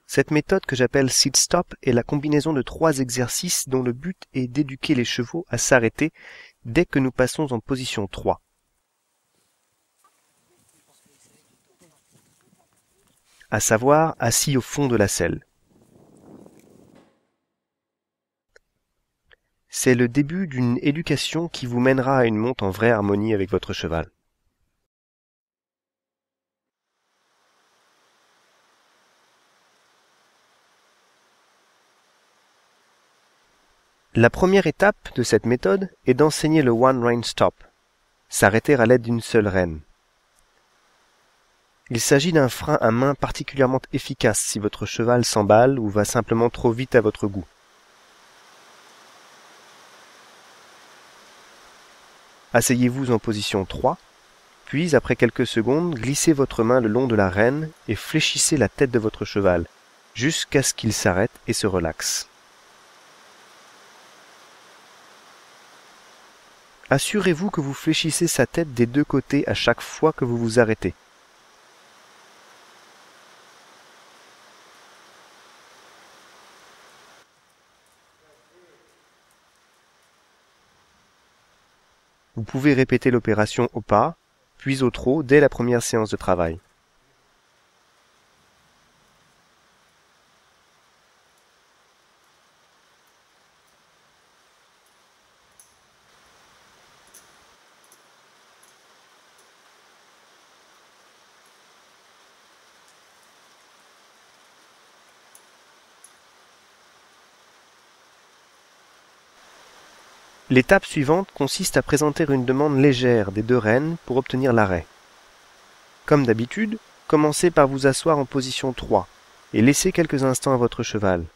Cette méthode que j'appelle sit stop est la combinaison de 3 exercices dont le but est d'éduquer les chevaux à s'arrêter dès que nous passons en position 3. À savoir assis au fond de la selle. C'est le début d'une éducation qui vous mènera à une monte en vraie harmonie avec votre cheval. La première étape de cette méthode est d'enseigner le one rein stop, s'arrêter à l'aide d'une seule rêne. Il s'agit d'un frein à main particulièrement efficace si votre cheval s'emballe ou va simplement trop vite à votre goût. Asseyez-vous en position 3, puis après quelques secondes, glissez votre main le long de la rêne et fléchissez la tête de votre cheval, jusqu'à ce qu'il s'arrête et se relaxe. Assurez-vous que vous fléchissez sa tête des 2 côtés à chaque fois que vous vous arrêtez. Vous pouvez répéter l'opération au pas, puis au trot dès la première séance de travail. L'étape suivante consiste à présenter une demande légère des 2 rênes pour obtenir l'arrêt. Comme d'habitude, commencez par vous asseoir en position 3 et laissez quelques instants à votre cheval.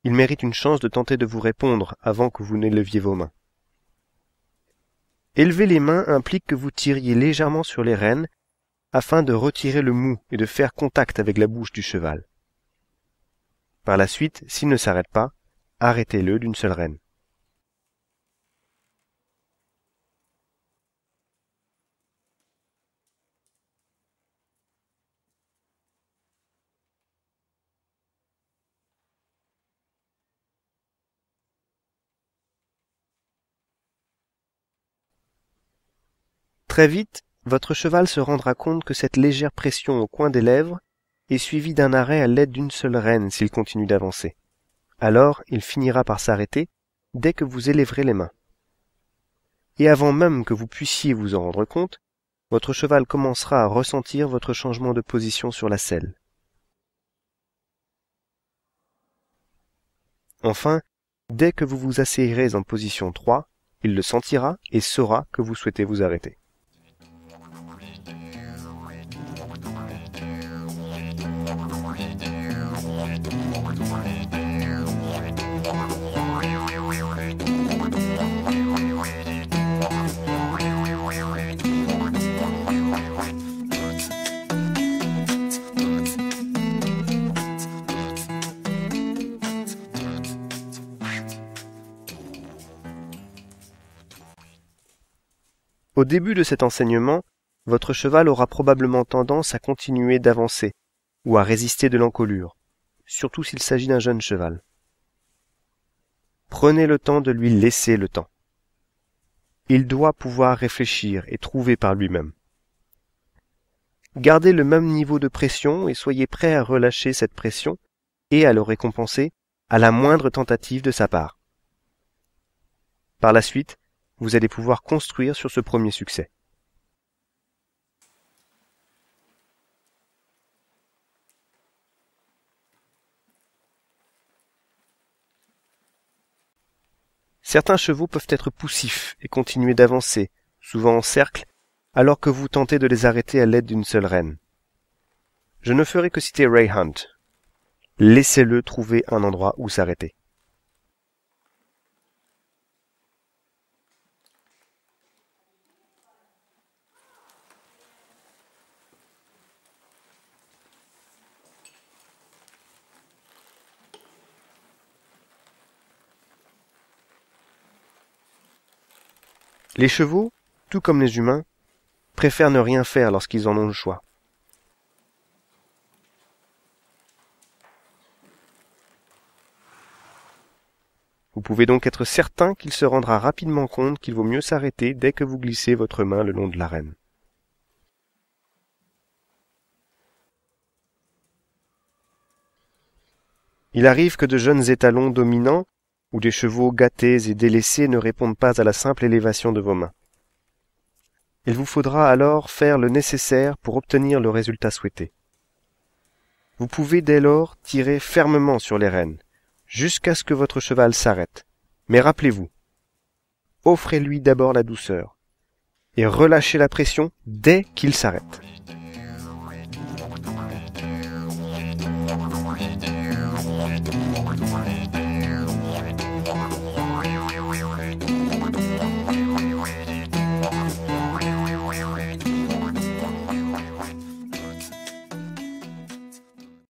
Il mérite une chance de tenter de vous répondre avant que vous n'éleviez vos mains. Élever les mains implique que vous tiriez légèrement sur les rênes afin de retirer le mou et de faire contact avec la bouche du cheval. Par la suite, s'il ne s'arrête pas, arrêtez-le d'une seule rêne. Très vite, votre cheval se rendra compte que cette légère pression au coin des lèvres est suivie d'un arrêt à l'aide d'une seule rêne s'il continue d'avancer. Alors, il finira par s'arrêter dès que vous élèverez les mains. Et avant même que vous puissiez vous en rendre compte, votre cheval commencera à ressentir votre changement de position sur la selle. Enfin, dès que vous vous asseyerez en position 3, il le sentira et saura que vous souhaitez vous arrêter. Au début de cet enseignement, votre cheval aura probablement tendance à continuer d'avancer ou à résister de l'encolure, surtout s'il s'agit d'un jeune cheval. Prenez le temps de lui laisser le temps. Il doit pouvoir réfléchir et trouver par lui-même. Gardez le même niveau de pression et soyez prêt à relâcher cette pression et à le récompenser à la moindre tentative de sa part. Par la suite, vous allez pouvoir construire sur ce premier succès. Certains chevaux peuvent être poussifs et continuer d'avancer, souvent en cercle, alors que vous tentez de les arrêter à l'aide d'une seule rêne. Je ne ferai que citer Ray Hunt. Laissez-le trouver un endroit où s'arrêter. Les chevaux, tout comme les humains, préfèrent ne rien faire lorsqu'ils en ont le choix. Vous pouvez donc être certain qu'il se rendra rapidement compte qu'il vaut mieux s'arrêter dès que vous glissez votre main le long de l'arène. Il arrive que de jeunes étalons dominants ou des chevaux gâtés et délaissés ne répondent pas à la simple élévation de vos mains. Il vous faudra alors faire le nécessaire pour obtenir le résultat souhaité. Vous pouvez dès lors tirer fermement sur les rênes, jusqu'à ce que votre cheval s'arrête. Mais rappelez-vous, offrez-lui d'abord la douceur, et relâchez la pression dès qu'il s'arrête.